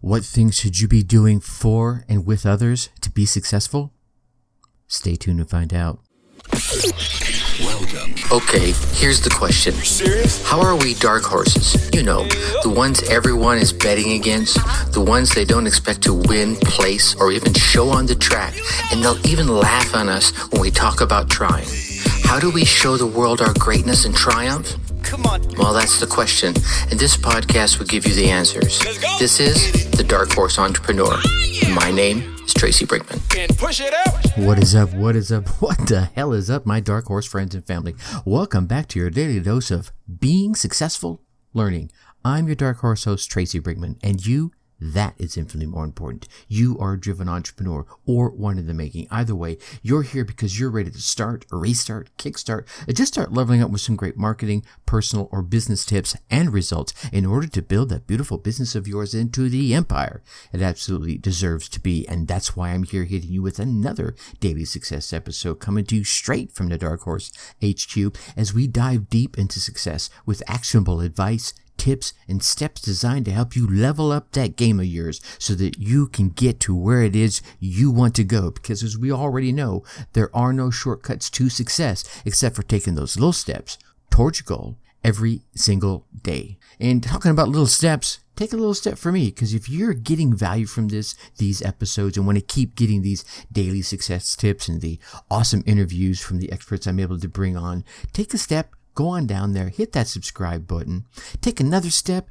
What things should you be doing for and with others to be successful? Stay tuned to find out. Welcome. Okay, here's the question. You serious? How are we dark horses? You know, the ones everyone is betting against, the ones they don't expect to win, place, or even show on the track, and they'll even laugh on us when we talk about trying. How do we show the world our greatness and triumph? Come on. Well, that's the question, and this podcast will give you the answers. Let's go. This is The Dark Horse Entrepreneur. My name is Tracy Brinkman. And push it out. What is up? What is up? What the hell is up, my dark horse friends and family? Welcome back to your daily dose of being successful learning. I'm your dark horse host, Tracy Brinkman, and that is infinitely more important. You are a driven entrepreneur or one in the making. Either way, you're here because you're ready to start, restart, kickstart, or just start leveling up with some great marketing, personal, or business tips and results in order to build that beautiful business of yours into the empire it absolutely deserves to be. And that's why I'm here hitting you with another daily success episode coming to you straight from the Dark Horse HQ as we dive deep into success with actionable advice, tips, and steps designed to help you level up that game of yours so that you can get to where it is you want to go. Because as we already know, there are no shortcuts to success except for taking those little steps towards your goal every single day. And talking about little steps, take a little step for me, because if you're getting value from these episodes and want to keep getting these daily success tips and the awesome interviews from the experts I'm able to bring on, take a step. Go on down there, hit that subscribe button, take another step,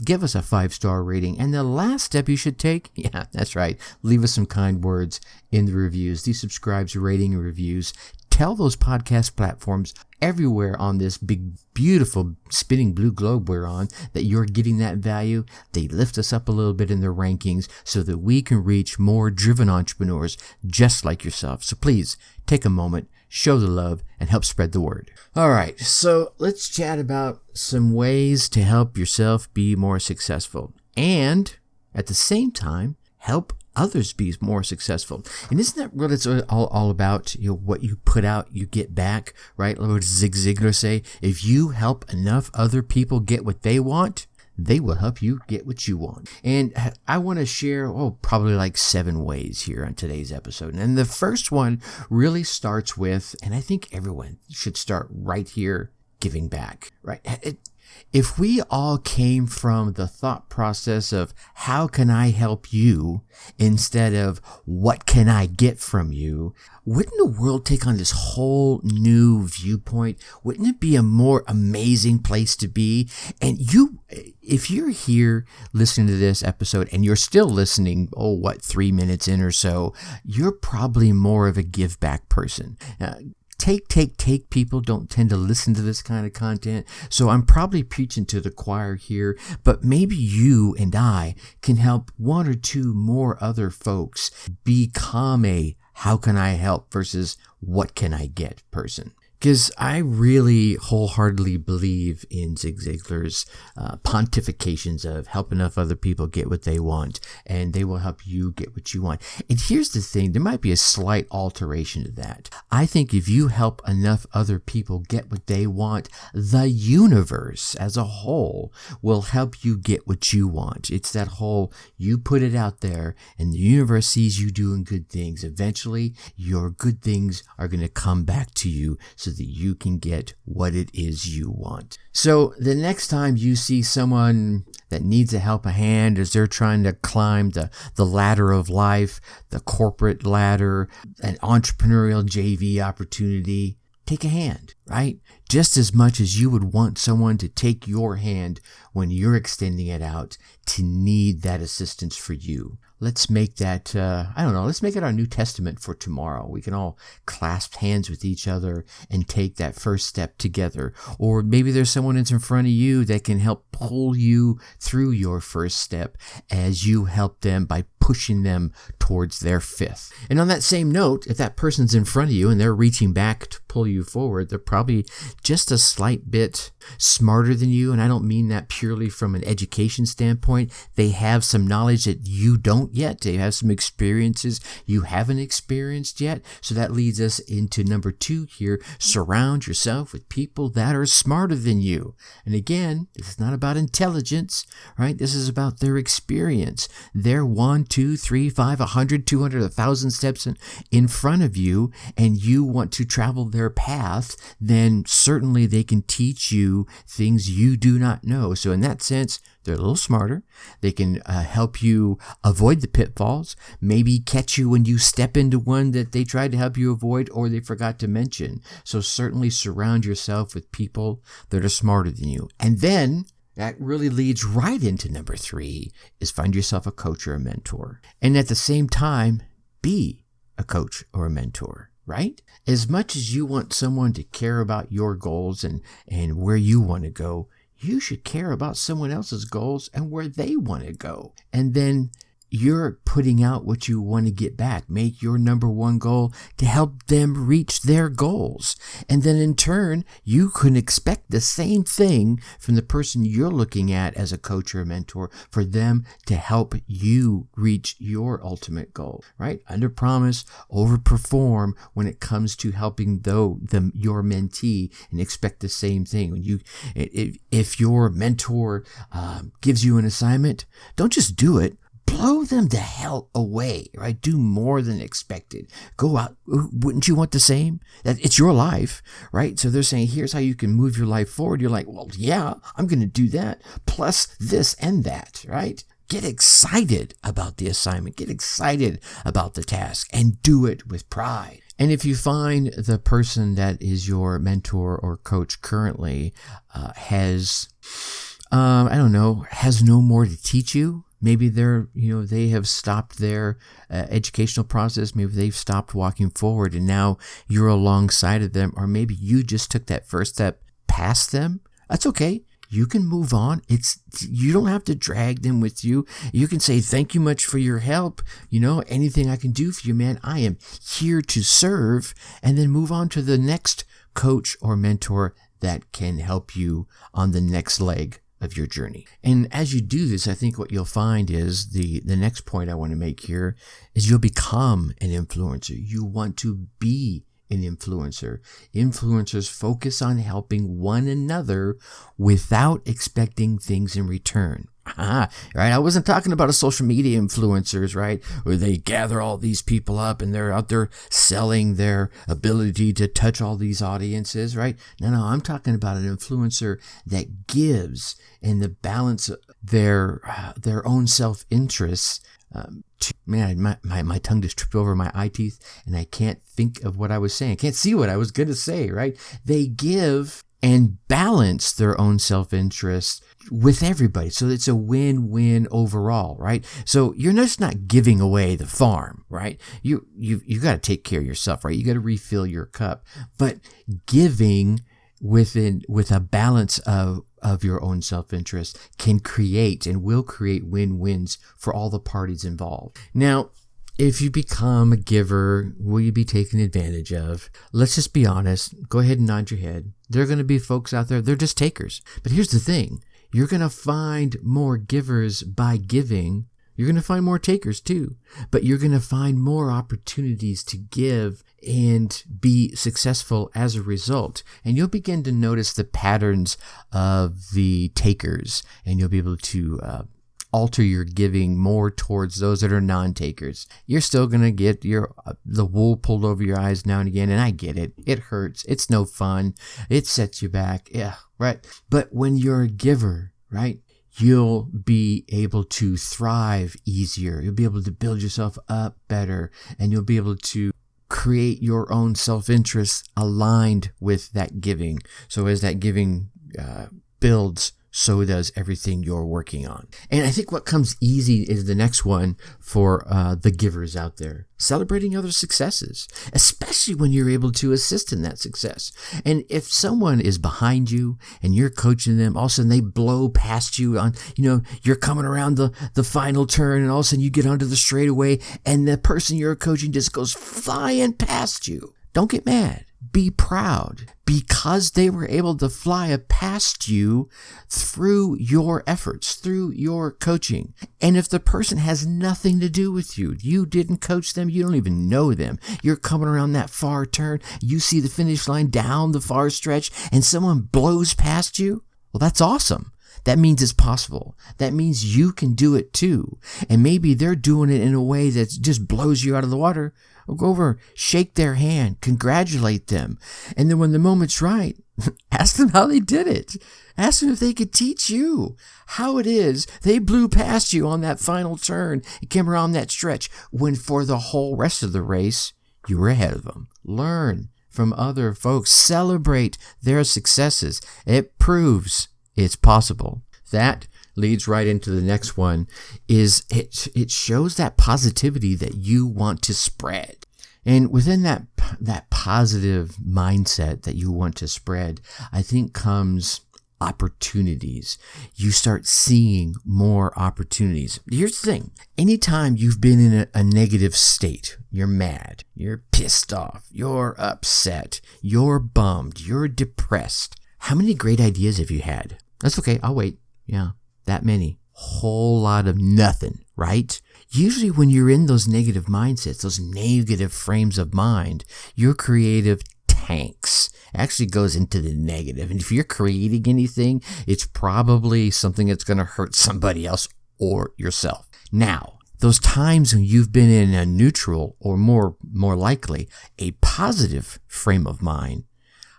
give us a 5-star rating, and the last step you should take, yeah, that's right, leave us some kind words in the reviews, these subscribes, rating, and reviews. Tell those podcast platforms everywhere on this big, beautiful, spinning blue globe we're on that you're getting that value. They lift us up a little bit in their rankings so that we can reach more driven entrepreneurs just like yourself. So please take a moment, show the love, and help spread the word. All right, so let's chat about some ways to help yourself be more successful and at the same time help others be more successful. And isn't that what it's all about? You know, what you put out, you get back, right? What does Zig Ziglar say? If you help enough other people get what they want, they will help you get what you want. And I want to share, probably like 7 ways here on today's episode. And the first one really starts with, and I think everyone should start right here, giving back, right? If we all came from the thought process of how can I help you instead of what can I get from you, wouldn't the world take on this whole new viewpoint? Wouldn't it be a more amazing place to be? And if you're here listening to this episode and you're still listening, 3 minutes in or so, you're probably more of a give back person. Take people don't tend to listen to this kind of content. So I'm probably preaching to the choir here, but maybe you and I can help 1 or 2 more other folks become a how can I help versus what can I get person. Because I really wholeheartedly believe in Zig Ziglar's pontifications of help enough other people get what they want, and they will help you get what you want. And here's the thing, there might be a slight alteration to that. I think if you help enough other people get what they want, the universe as a whole will help you get what you want. It's that whole, you put it out there, and the universe sees you doing good things. Eventually, your good things are going to come back to you so that you can get what it is you want. So the next time you see someone that needs a help a hand as they're trying to climb the ladder of life, the corporate ladder, an entrepreneurial JV opportunity, take a hand, right? Just as much as you would want someone to take your hand when you're extending it out to need that assistance for you. Let's make that, let's make it our New Testament for tomorrow. We can all clasp hands with each other and take that first step together. Or maybe there's someone that's in front of you that can help pull you through your first step as you help them by pushing them towards their fifth. And on that same note, if that person's in front of you and they're reaching back to pull you forward, they're probably just a slight bit smarter than you. And I don't mean that purely from an education standpoint. They have some knowledge that you don't yet. They have some experiences you haven't experienced yet. So that leads us into number 2 here. Surround yourself with people that are smarter than you. And again, this is not about intelligence, right? This is about their experience. They're 1, 2, 3, 5, 100, 200, 1,000 steps in front of you, and you want to travel their path, then certainly they can teach you things you do not know. So in that sense, they're a little smarter. They can help you avoid the pitfalls, maybe catch you when you step into one that they tried to help you avoid or they forgot to mention. So certainly surround yourself with people that are smarter than you. And then that really leads right into number 3 is find yourself a coach or a mentor. And at the same time, be a coach or a mentor, right? As much as you want someone to care about your goals and where you want to go, you should care about someone else's goals and where they want to go. And then you're putting out what you want to get back. Make your number 1 goal to help them reach their goals. And then in turn, you can expect the same thing from the person you're looking at as a coach or a mentor for them to help you reach your ultimate goal, right? Under promise, overperform when it comes to helping your mentee, and expect the same thing. When if your mentor gives you an assignment, don't just do it. Blow them the hell away, right? Do more than expected. Go out. Wouldn't you want the same? It's your life, right? So they're saying, here's how you can move your life forward. You're like, well, yeah, I'm going to do that. Plus this and that, right? Get excited about the assignment. Get excited about the task and do it with pride. And if you find the person that is your mentor or coach currently has no more to teach you, maybe they have stopped their educational process. Maybe they've stopped walking forward and now you're alongside of them. Or maybe you just took that first step past them. That's okay. You can move on. You don't have to drag them with you. You can say, thank you much for your help. Anything I can do for you, man, I am here to serve. And then move on to the next coach or mentor that can help you on the next leg of your journey. And as you do this, I think what you'll find is the next point I want to make here is you'll become an influencer. You want to be an influencer. Influencers focus on helping one another without expecting things in return. Right? I wasn't talking about a social media influencers, right? Where they gather all these people up and they're out there selling their ability to touch all these audiences, right? No, I'm talking about an influencer that gives in the balance of their own self-interest. My tongue just tripped over my eye teeth and I can't think of what I was saying. I can't see what I was going to say, right? They give and balance their own self-interest with everybody. So it's a win-win overall, right? So you're just not giving away the farm, right? You got to take care of yourself, right? You got to refill your cup, but giving with a balance of your own self-interest can create and will create win-wins for all the parties involved. Now, if you become a giver, will you be taken advantage of? Let's just be honest. Go ahead and nod your head. There are going to be folks out there, they're just takers. But here's the thing. You're going to find more givers by giving. You're going to find more takers too. But you're going to find more opportunities to give and be successful as a result. And you'll begin to notice the patterns of the takers. And you'll be able to alter your giving more towards those that are non-takers. You're still going to get the wool pulled over your eyes now and again, and I get it. It hurts. It's no fun. It sets you back. Yeah, right. But when you're a giver, right, you'll be able to thrive easier. You'll be able to build yourself up better, and you'll be able to create your own self-interest aligned with that giving. So as that giving builds so does everything you're working on. And I think what comes easy is the next one for the givers out there. Celebrating other successes, especially when you're able to assist in that success. And if someone is behind you and you're coaching them, all of a sudden they blow past you on, you're coming around the final turn and all of a sudden you get onto the straightaway and the person you're coaching just goes flying past you. Don't get mad. Be proud because they were able to fly past you through your efforts, through your coaching. And if the person has nothing to do with you, you didn't coach them, you don't even know them, you're coming around that far turn, you see the finish line down the far stretch, and someone blows past you, well, that's awesome. That means it's possible. That means you can do it too. And maybe they're doing it in a way that just blows you out of the water. Well, go over, shake their hand, congratulate them. And then when the moment's right, ask them how they did it. Ask them if they could teach you how it is they blew past you on that final turn and came around that stretch when for the whole rest of the race, you were ahead of them. Learn from other folks. Celebrate their successes. It proves it's possible. That leads right into the next one, is it shows that positivity that you want to spread. And within that positive mindset that you want to spread, I think comes opportunities. You start seeing more opportunities. Here's the thing. Anytime you've been in a negative state, you're mad, you're pissed off, you're upset, you're bummed, you're depressed. How many great ideas have you had? That's okay. I'll wait. Yeah, that many. Whole lot of nothing, right? Usually when you're in those negative mindsets, those negative frames of mind, your creative tanks. Actually goes into the negative. And if you're creating anything, it's probably something that's going to hurt somebody else or yourself. Now, those times when you've been in a neutral or more likely a positive frame of mind,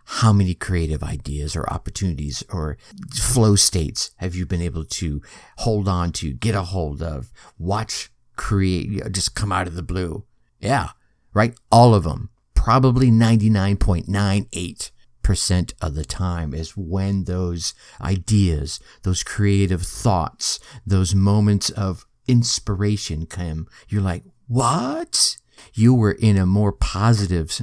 how many creative ideas or opportunities or flow states have you been able to hold on to, get a hold of, watch, create, just come out of the blue? Yeah, right? All of them. Probably 99.98% of the time is when those ideas, those creative thoughts, those moments of inspiration come. You're like, what? You were in a more positive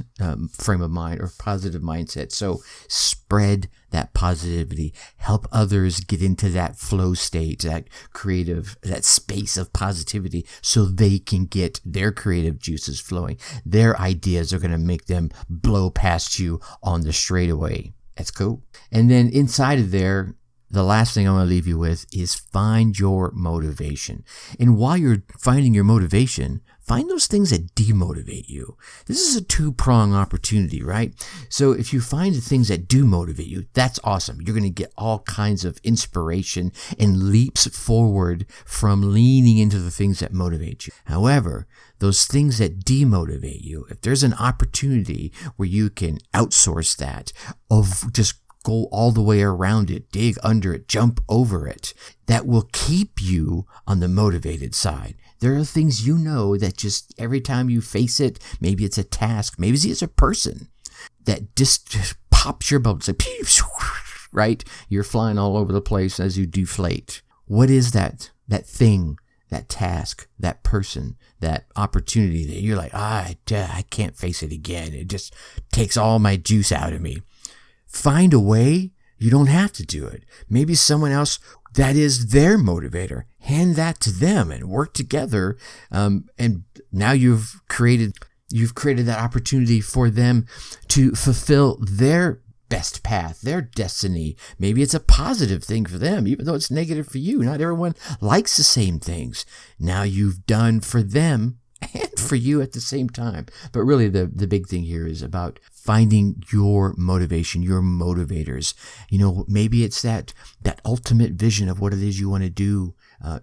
frame of mind or positive mindset. So spread that positivity. Help others get into that flow state, that creative, that space of positivity so they can get their creative juices flowing. Their ideas are going to make them blow past you on the straightaway. That's cool. And then inside of there, the last thing I want to leave you with is find your motivation. And while you're finding your motivation, find those things that demotivate you. This is a two-prong opportunity, right? So if you find the things that do motivate you, that's awesome. You're going to get all kinds of inspiration and leaps forward from leaning into the things that motivate you. However, those things that demotivate you, if there's an opportunity where you can outsource that, of just go all the way around it, dig under it, jump over it, that will keep you on the motivated side. There are things you know that just every time you face it, maybe it's a task, maybe it's a person, that just pops your bubble. It's like, right? You're flying all over the place as you deflate. What is that thing, that task, that person, that opportunity that you're like, I can't face it again. It just takes all my juice out of me. Find a way. You don't have to do it. Maybe someone else, that is their motivator. Hand that to them and work together. And now you've created that opportunity for them to fulfill their best path, their destiny. Maybe it's a positive thing for them, even though it's negative for you. Not everyone likes the same things. Now you've done for them and for you at the same time. But really the big thing here is about finding your motivation, your motivators. Maybe it's that ultimate vision of what it is you want to do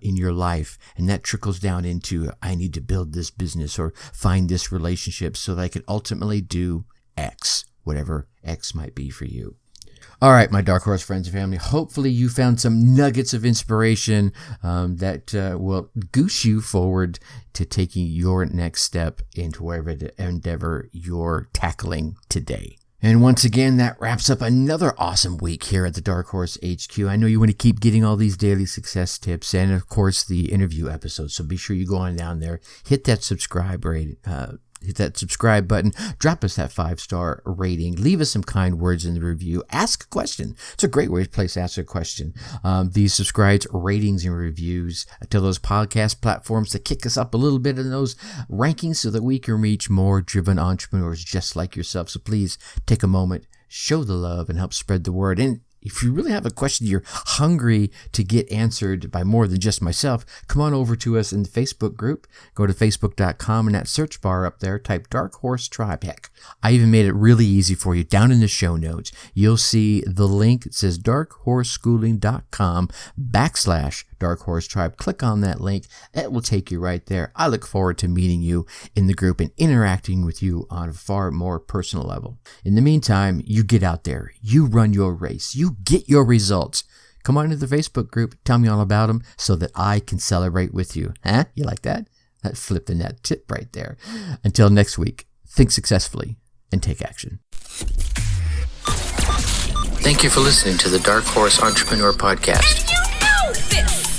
in your life. And that trickles down into, I need to build this business or find this relationship so that I can ultimately do X, whatever X might be for you. All right, my Dark Horse friends and family, hopefully you found some nuggets of inspiration that will goose you forward to taking your next step into whatever endeavor you're tackling today. And once again, that wraps up another awesome week here at the Dark Horse HQ. I know you want to keep getting all these daily success tips and, of course, the interview episodes. So be sure you go on down there, hit that subscribe button, drop us that 5-star rating, leave us some kind words in the review, ask a question. It's a great place to ask a question. These subscribes, ratings, and reviews to those podcast platforms to kick us up a little bit in those rankings so that we can reach more driven entrepreneurs just like yourself. So please take a moment, show the love, and help spread the word. And if you really have a question you're hungry to get answered by more than just myself, come on over to us in the Facebook group. Go to facebook.com and that search bar up there, type Dark Horse Tribe. Heck, I even made it really easy for you. Down in the show notes, you'll see the link. It says darkhorseschooling.com/Dark Horse Tribe. Click on that link. It will take you right there. I look forward to meeting you in the group and interacting with you on a far more personal level. In the meantime, you get out there. You run your race. You get your results. Come on to the Facebook group. Tell me all about them so that I can celebrate with you. Huh? You like that? That flipped in that tip right there. Until next week, think successfully and take action. Thank you for listening to the Dark Horse Entrepreneur Podcast.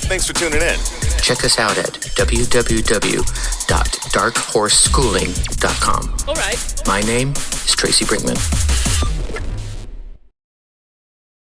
Thanks for tuning in. Check us out at www.darkhorseschooling.com. All right. My name is Tracy Brinkman.